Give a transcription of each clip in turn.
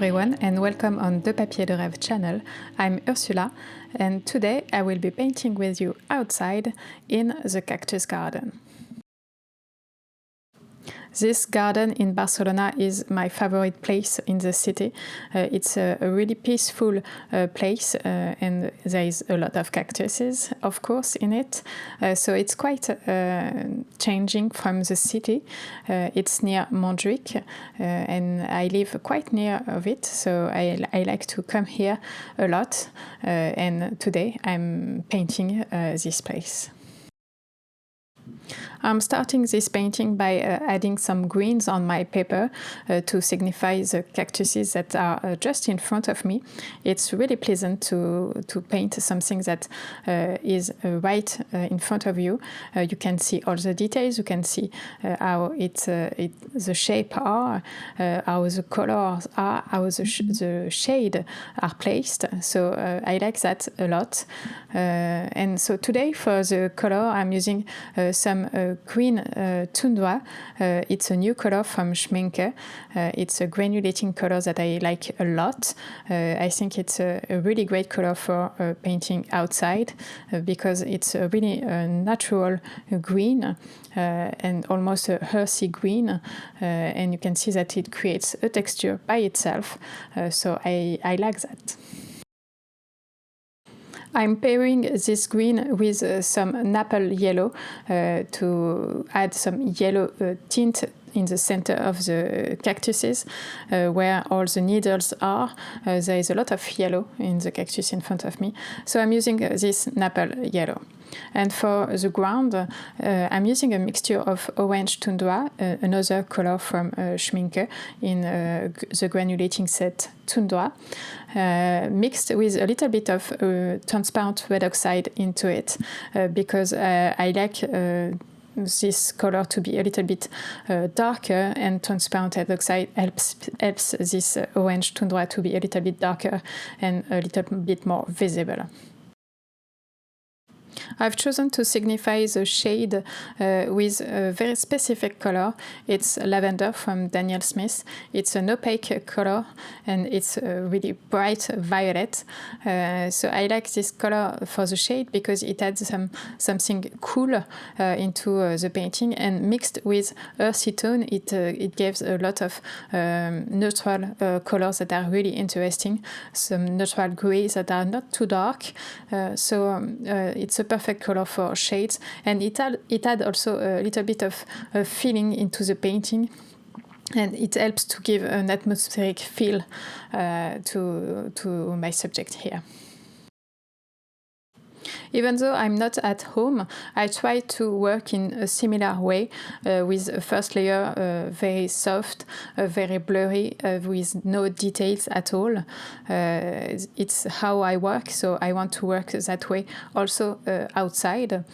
everyone and welcome on The Papier de Rêve channel. I'm Ursula and today I will be painting with you outside in the cactus garden. This garden in Barcelona is my favorite place in the city. It's a really peaceful place and there is a lot of cactuses, of course, in it. So it's quite changing from the city. It's near Montjuic and I live quite near of it, so I like to come here a lot. And today I'm painting this place. I'm starting this painting by adding some greens on my paper to signify the cactuses that are just in front of me. It's really pleasant to paint something that is right in front of you. You can see all the details, you can see how the shape are, how the colors are, how the shade are placed. So I like that a lot. And so today for the color I'm using some green tundra. It's a new color from Schmincke. It's a granulating color that I like a lot. I think it's a really great color for painting outside because it's a really natural green and almost a earthy green, and you can see that it creates a texture by itself, so I like that. I'm pairing this green with some Naples yellow to add some yellow tint in the center of the cactuses where all the needles are. There is a lot of yellow in the cactus in front of me, so I'm using this Naples yellow. And for the ground, I'm using a mixture of orange tundra, another color from Schmincke in the granulating set tundra, mixed with a little bit of transparent red oxide into it, because I like this color to be a little bit darker, and transparent red oxide helps this orange tundra to be a little bit darker and a little bit more visible. I've chosen to signify the shade with a very specific color. It's Lavender from Daniel Smith. It's an opaque color and it's really bright violet. So I like this color for the shade because it adds something cool into the painting, and mixed with earthy tone, it gives a lot of neutral colors that are really interesting. Some neutral grays that are not too dark. So it's a perfect color for shades, and it add also a little bit of feeling into the painting, and it helps to give an atmospheric feel to my subject here. Even though I'm not at home, I try to work in a similar way, with a first layer very soft, very blurry, with no details at all. It's how I work, so I want to work that way also outside.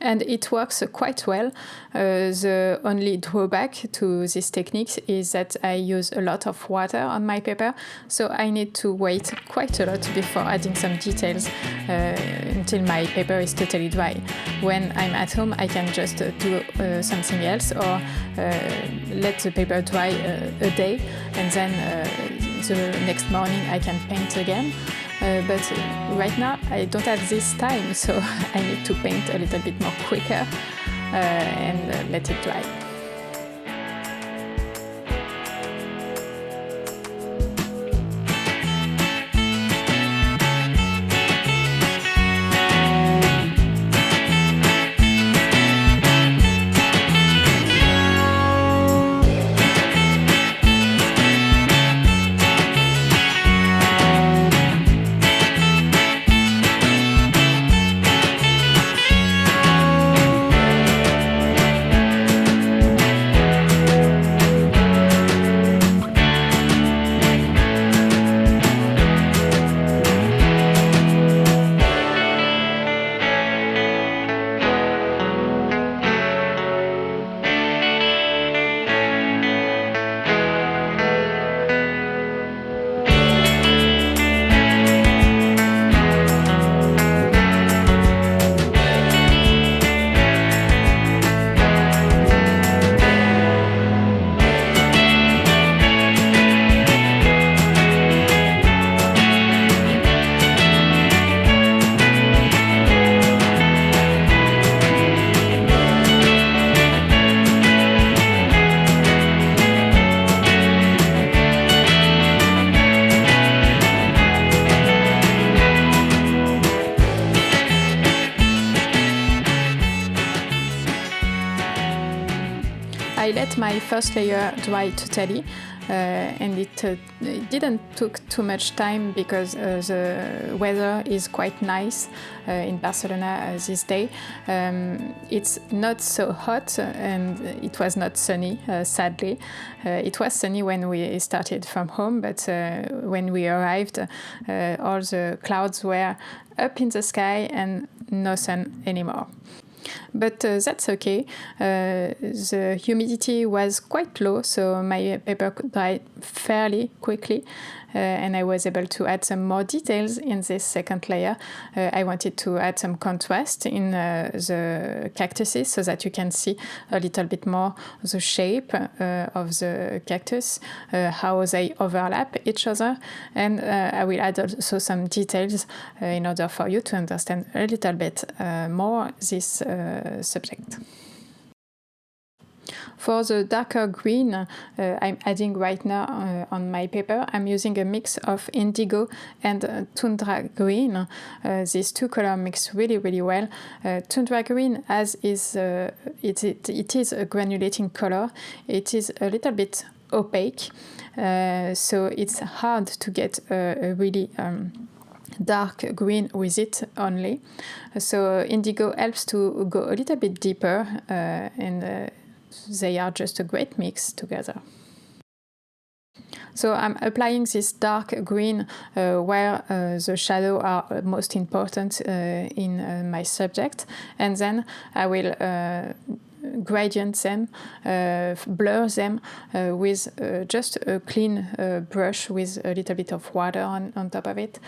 And it works quite well. The only drawback to this technique is that I use a lot of water on my paper, so I need to wait quite a lot before adding some details until my paper is totally dry. When I'm at home, I can just do something else, or let the paper dry a day, and then the next morning I can paint again. But right now I don't have this time, so I need to paint a little bit more quicker and let it dry. first layer dry totally, and it didn't took too much time because the weather is quite nice in Barcelona this day. It's not so hot and it was not sunny, sadly. It was sunny when we started from home, but when we arrived, all the clouds were up in the sky and no sun anymore. But that's okay. The humidity was quite low, so my paper could dry fairly quickly, and I was able to add some more details in this second layer. I wanted to add some contrast in the cactuses so that you can see a little bit more the shape of the cactus, how they overlap each other, and I will add also some details in order for you to understand a little bit more this subject. For the darker green I'm adding right now on my paper, I'm using a mix of indigo and tundra green. These two colors mix really well. Tundra green, as is it is a granulating color. It is a little bit opaque, so it's hard to get a really dark green with it only. So indigo helps to go a little bit deeper, and they are just a great mix together. So I'm applying this dark green where the shadows are most important in my subject, and then I will gradient them, blur them with just a clean brush with a little bit of water on top of it.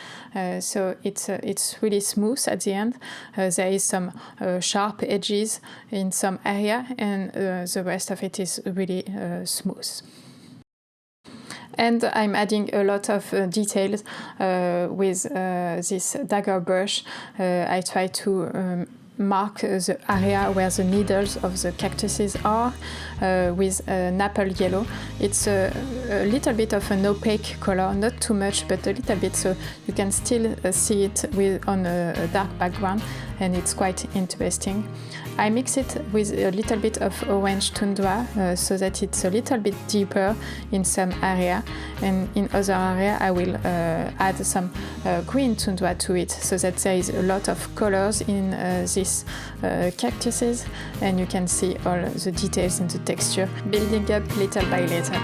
So it's really smooth at the end. There is some sharp edges in some area, and the rest of it is really smooth. And I'm adding a lot of details with this dagger brush. I try to mark the area where the needles of the cactuses are with Naples yellow. It's a little bit of an opaque color, not too much, but a little bit, so you can still see it on a dark background, and it's quite interesting. I mix it with a little bit of orange tundra so that it's a little bit deeper in some area, and in other area I will add some green tundra to it so that there is a lot of colors in these cactuses, and you can see all the details in the texture building up little by little.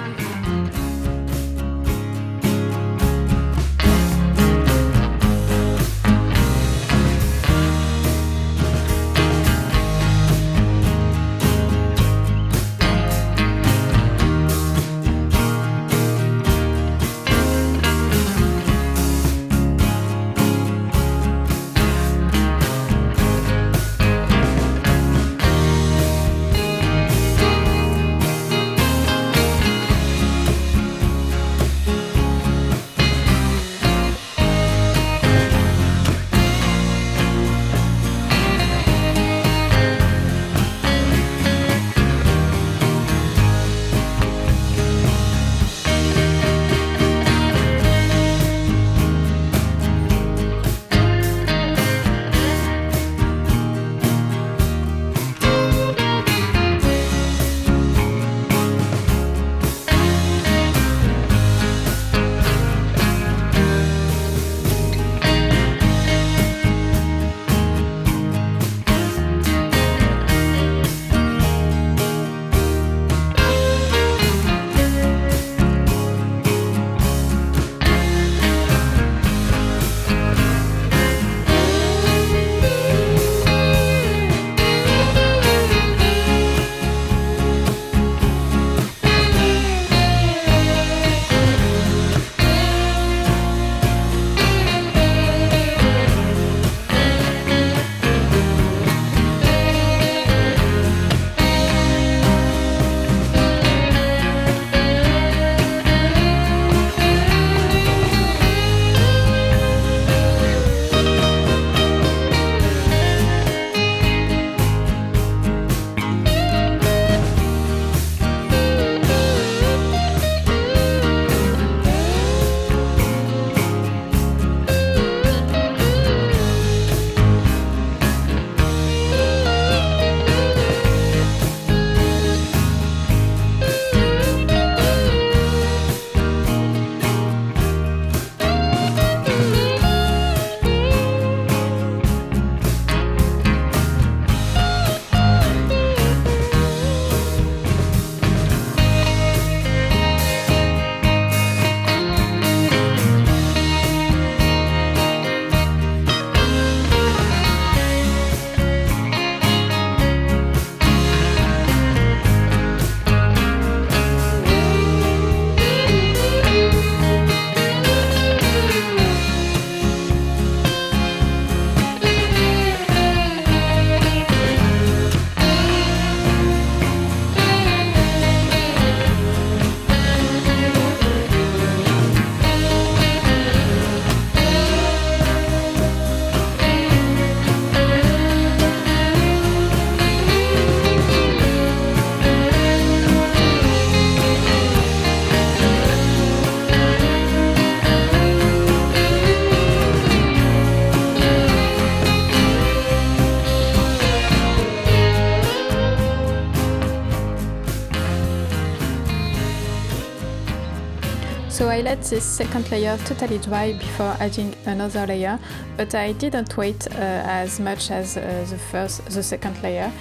I let this second layer totally dry before adding another layer, but I didn't wait as much as the second layer,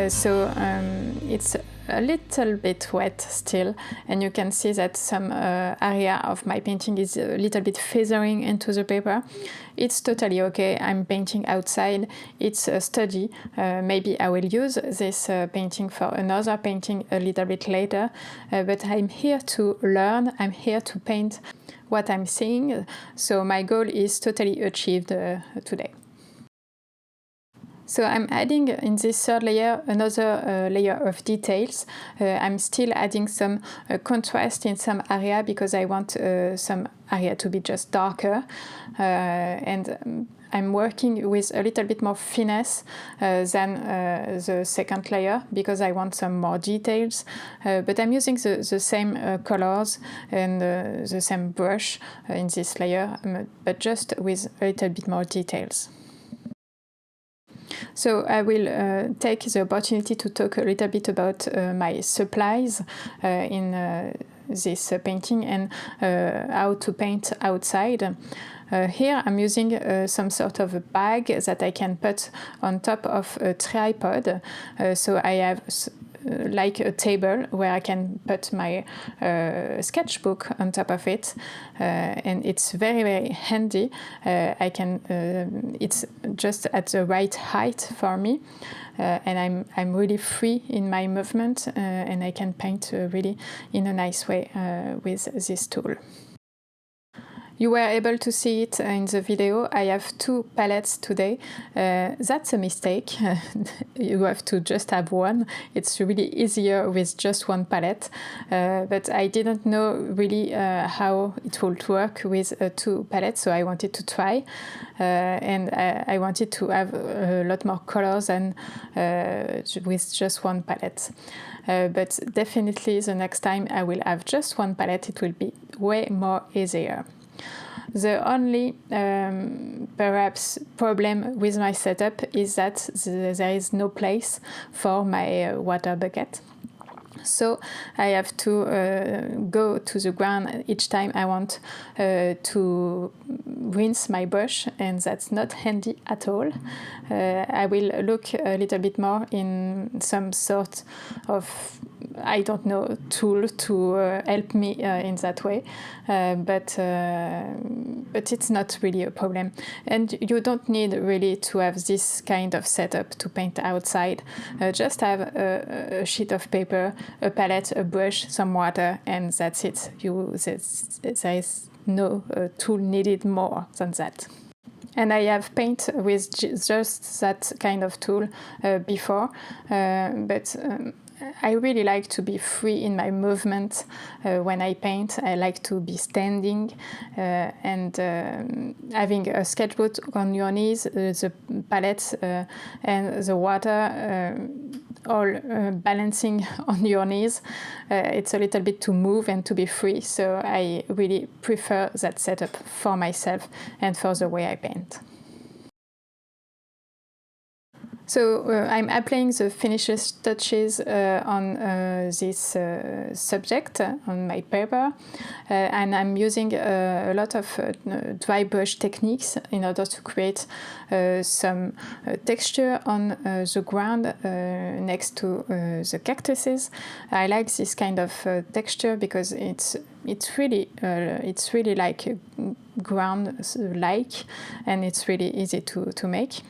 so it's a little bit wet still, and you can see that some area of my painting is a little bit feathering into the paper. It's totally okay. I'm painting outside. It's steady. Maybe I will use this painting for another painting a little bit later, but I'm here to learn. I'm here to paint what I'm seeing, so my goal is totally achieved today. So I'm adding in this third layer another layer of details. I'm still adding some contrast in some area because I want some area to be just darker, and I'm working with a little bit more finesse than the second layer because I want some more details, but I'm using the same colors and the same brush in this layer, but just with a little bit more details. So I will take the opportunity to talk a little bit about my supplies in this painting and how to paint outside. Here I'm using some sort of a bag that I can put on top of a tripod. So I have like a table where I can put my sketchbook on top of it, and it's very, very handy. It's just at the right height for me, and I'm really free in my movement, and I can paint really in a nice way with this tool. You were able to see it in the video. I have 2 palettes today. That's a mistake. You have to just have one. It's really easier with just one palette. But I didn't know really how it would work with 2 palettes, so I wanted to try. And I wanted to have a lot more colors than with just one palette. But definitely the next time I will have just one palette, it will be way more easier. The only perhaps problem with my setup is that there is no place for my water bucket. So I have to go to the ground each time I want to rinse my brush, and that's not handy at all. I will look a little bit more in some sort of, I don't know, tool to help me in that way, but it's not really a problem. And you don't need really to have this kind of setup to paint outside. Just have a sheet of paper, a palette, a brush, some water, and that's it. There is no tool needed more than that. And I have paint with just that kind of tool before, but I really like to be free in my movement when I paint. I like to be standing and having a sketchbook on your knees, the palette and the water all balancing on your knees. It's a little bit to move and to be free, so I really prefer that setup for myself and for the way I paint. So I'm applying the finishes touches on this subject on my paper, and I'm using a lot of dry brush techniques in order to create some texture on the ground next to the cactuses. I like this kind of texture because it's really like ground-like, and it's really easy to make.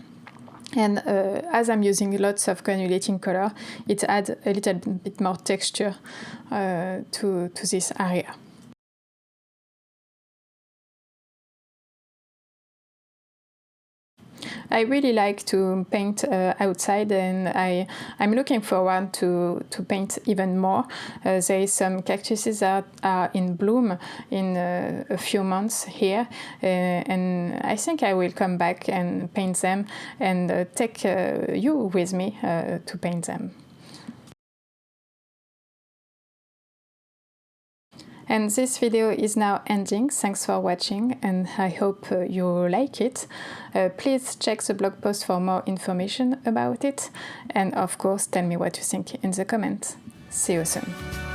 And as I'm using lots of granulating color, it adds a little bit more texture to this area. I really like to paint outside, and I'm looking forward to paint even more. There is some cactuses that are in bloom in a few months here, and I think I will come back and paint them and take you with me to paint them. And this video is now ending. Thanks for watching, and I hope you like it. Please check the blog post for more information about it, and of course tell me what you think in the comments. See you soon.